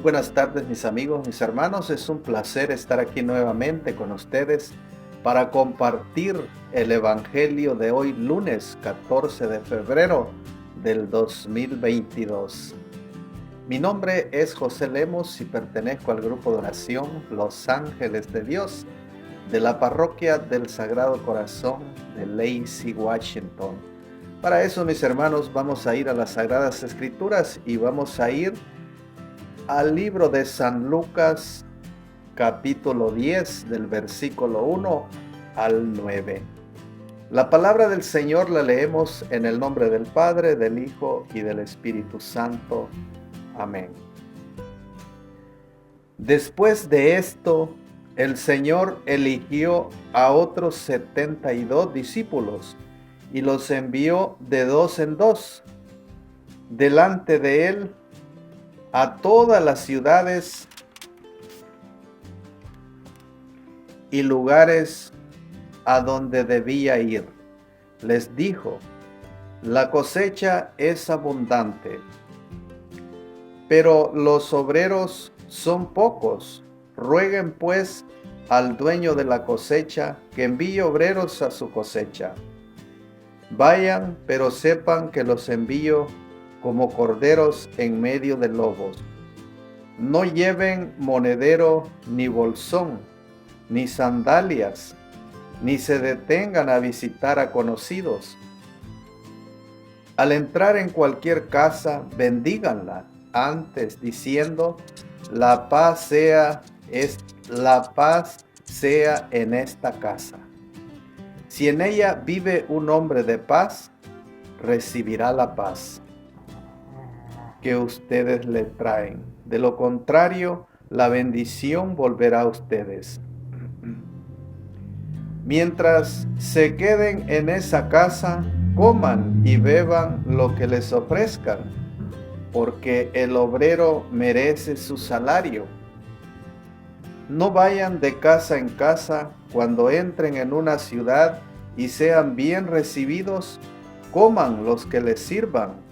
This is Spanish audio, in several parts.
buenas tardes, mis amigos, mis hermanos. Es un placer estar aquí nuevamente con ustedes para compartir el Evangelio de hoy, lunes 14 de febrero del 2022. Mi nombre es José Lemos y pertenezco al grupo de oración Los Ángeles de Dios de la Parroquia del Sagrado Corazón de Lacey, Washington. Para eso, mis hermanos, vamos a ir a las Sagradas Escrituras y vamos a ir al libro de San Lucas, capítulo 10, del versículo 1 al 9. La palabra del Señor la leemos en el nombre del Padre, del Hijo y del Espíritu Santo. Amén. Después de esto, el Señor eligió a otros 72 discípulos y los envió de dos en dos delante de él a todas las ciudades y lugares a donde debía ir. Les dijo: la cosecha es abundante, pero los obreros son pocos. Rueguen pues al dueño de la cosecha que envíe obreros a su cosecha. Vayan, pero sepan que los envío como corderos en medio de lobos. No lleven monedero ni bolsón, ni sandalias, ni se detengan a visitar a conocidos. Al entrar en cualquier casa, bendíganla antes, diciendo: la paz sea en esta casa. Si en ella vive un hombre de paz, recibirá la paz que ustedes le traen. De lo contrario, la bendición volverá a ustedes. Mientras se queden en esa casa, coman y beban lo que les ofrezcan, porque el obrero merece su salario. No vayan de casa en casa. Cuando entren en una ciudad y sean bien recibidos, coman los que les sirvan.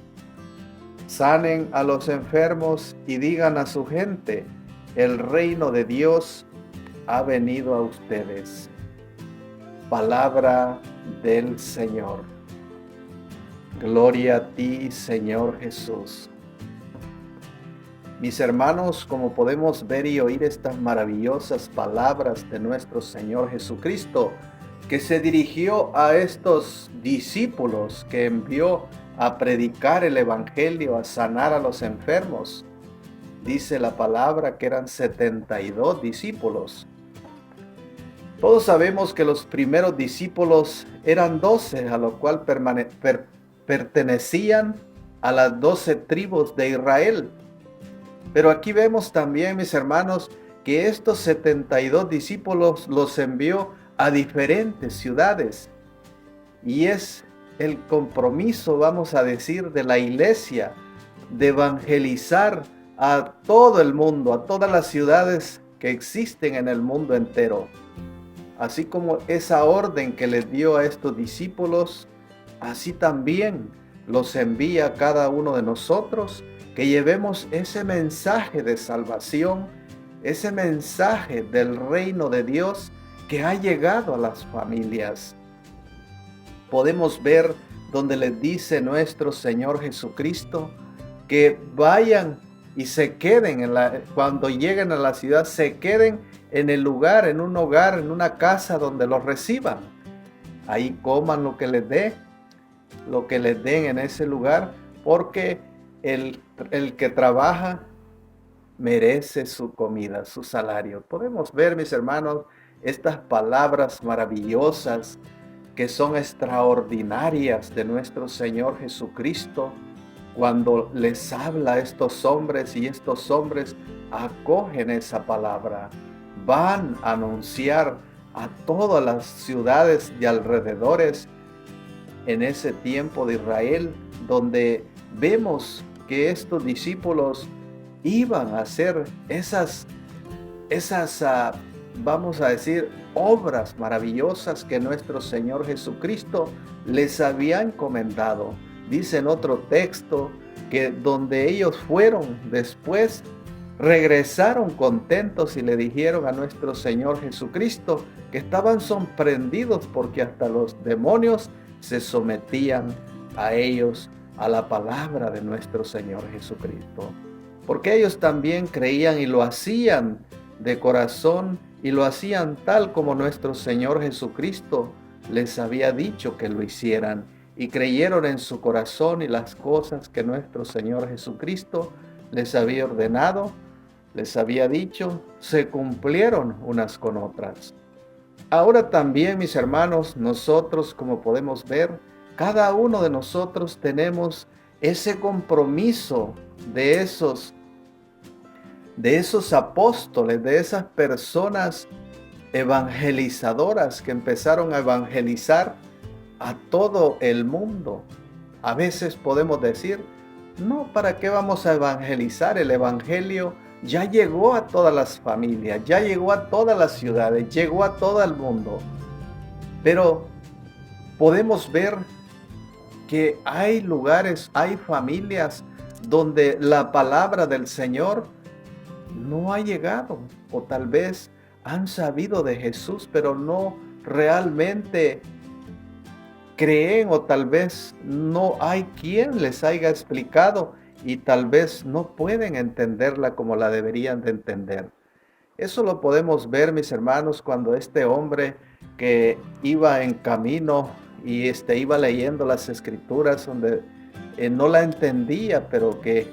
Sanen a los enfermos y digan a su gente: el reino de Dios ha venido a ustedes. Palabra del Señor. Gloria a ti, Señor Jesús. Mis hermanos, como podemos ver y oír estas maravillosas palabras de nuestro Señor Jesucristo, que se dirigió a estos discípulos que envió a predicar el Evangelio, a sanar a los enfermos. Dice la palabra que eran 72 discípulos. Todos sabemos que los primeros discípulos eran 12, a lo cual pertenecían a las 12 tribus de Israel. Pero aquí vemos también, mis hermanos, que estos 72 discípulos los envió a diferentes ciudades. Y es el compromiso, vamos a decir, de la iglesia de evangelizar a todo el mundo, a todas las ciudades que existen en el mundo entero. Así como esa orden que les dio a estos discípulos, así también los envía a cada uno de nosotros, que llevemos ese mensaje de salvación, ese mensaje del reino de Dios que ha llegado a las familias. Podemos ver donde les dice nuestro Señor Jesucristo que vayan y se queden cuando lleguen a la ciudad, se queden en el lugar, en un hogar, en una casa donde los reciban. Ahí coman lo que les den en ese lugar, porque el que trabaja merece su comida, su salario. Podemos ver, mis hermanos, estas palabras maravillosas que son extraordinarias de nuestro Señor Jesucristo cuando les habla a estos hombres, y estos hombres acogen esa palabra. Van a anunciar a todas las ciudades de alrededores en ese tiempo de Israel, donde vemos que estos discípulos iban a hacer esas vamos a decir, obras maravillosas que nuestro Señor Jesucristo les había encomendado. Dice en otro texto que donde ellos fueron después, regresaron contentos y le dijeron a nuestro Señor Jesucristo que estaban sorprendidos porque hasta los demonios se sometían a ellos, a la palabra de nuestro Señor Jesucristo. Porque ellos también creían y lo hacían de corazón y lo hacían tal como nuestro Señor Jesucristo les había dicho que lo hicieran, y creyeron en su corazón y las cosas que nuestro Señor Jesucristo les había ordenado, les había dicho, se cumplieron unas con otras. Ahora también, mis hermanos, nosotros, como podemos ver, cada uno de nosotros tenemos ese compromiso de esos apóstoles, de esas personas evangelizadoras que empezaron a evangelizar a todo el mundo. A veces podemos decir, no, ¿para qué vamos a evangelizar? El evangelio ya llegó a todas las familias, ya llegó a todas las ciudades, llegó a todo el mundo. Pero podemos ver que hay lugares, hay familias donde la palabra del Señor no ha llegado, o tal vez han sabido de Jesús, pero no realmente creen, o tal vez no hay quien les haya explicado y tal vez no pueden entenderla como la deberían de entender. Eso lo podemos ver, mis hermanos, cuando este hombre que iba en camino y iba leyendo las escrituras donde no la entendía, pero que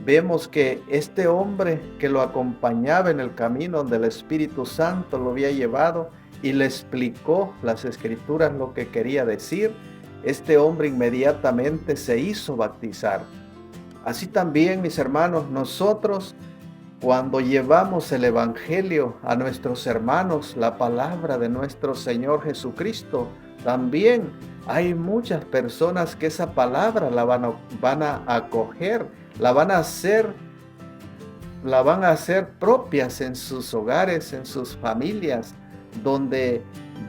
vemos que este hombre que lo acompañaba en el camino donde el Espíritu Santo lo había llevado y le explicó las escrituras lo que quería decir, este hombre inmediatamente se hizo bautizar. Así también, mis hermanos, nosotros cuando llevamos el Evangelio a nuestros hermanos, la palabra de nuestro Señor Jesucristo, también hay muchas personas que esa palabra la van a acoger, la van a hacer propias en sus hogares, en sus familias, donde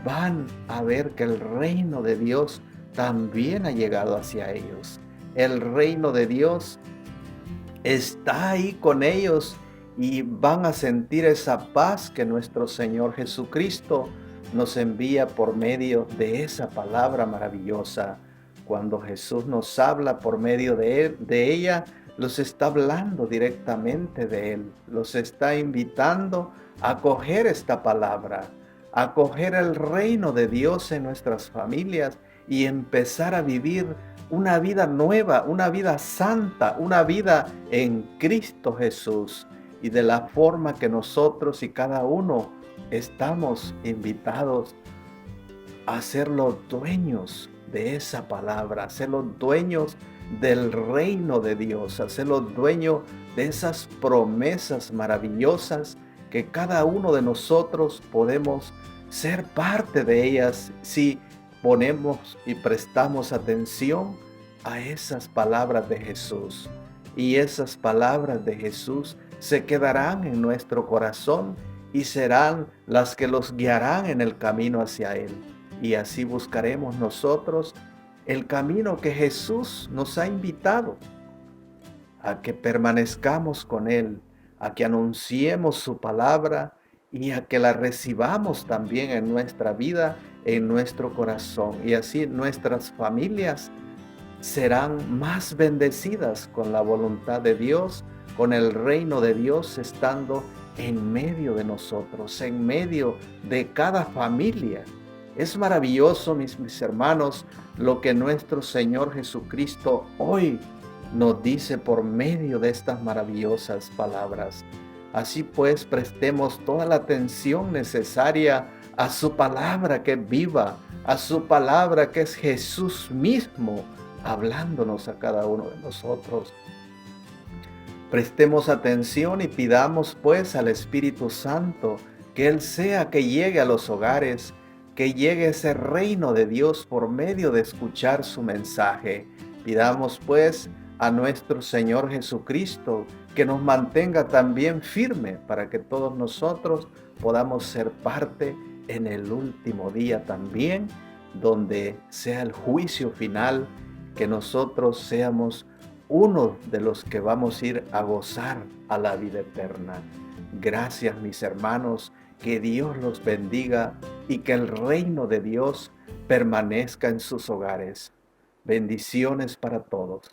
van a ver que el reino de Dios también ha llegado hacia ellos. El reino de Dios está ahí con ellos y van a sentir esa paz que nuestro Señor Jesucristo nos envía por medio de esa palabra maravillosa. Cuando Jesús nos habla por medio de ella, los está hablando directamente de Él, los está invitando a coger esta palabra, a coger el reino de Dios en nuestras familias y empezar a vivir una vida nueva, una vida santa, una vida en Cristo Jesús, y de la forma que nosotros y cada uno estamos invitados a ser los dueños de esa palabra, a ser los dueños del reino de Dios, a ser los dueños de esas promesas maravillosas que cada uno de nosotros podemos ser parte de ellas si ponemos y prestamos atención a esas palabras de Jesús. Y esas palabras de Jesús se quedarán en nuestro corazón y serán las que los guiarán en el camino hacia Él. Y así buscaremos nosotros el camino que Jesús nos ha invitado, a que permanezcamos con Él, a que anunciemos su palabra y a que la recibamos también en nuestra vida, en nuestro corazón. Y así nuestras familias serán más bendecidas con la voluntad de Dios, con el reino de Dios estando en medio de nosotros, en medio de cada familia. Es maravilloso, mis hermanos, lo que nuestro Señor Jesucristo hoy nos dice por medio de estas maravillosas palabras. Así pues, prestemos toda la atención necesaria a su palabra que es viva, a su palabra que es Jesús mismo, hablándonos a cada uno de nosotros. Prestemos atención y pidamos pues al Espíritu Santo que Él sea que llegue a los hogares, que llegue ese reino de Dios por medio de escuchar su mensaje. Pidamos pues a nuestro Señor Jesucristo que nos mantenga también firme para que todos nosotros podamos ser parte en el último día también, donde sea el juicio final, que nosotros seamos uno de los que vamos a ir a gozar a la vida eterna. Gracias, mis hermanos, que Dios los bendiga y que el reino de Dios permanezca en sus hogares. Bendiciones para todos.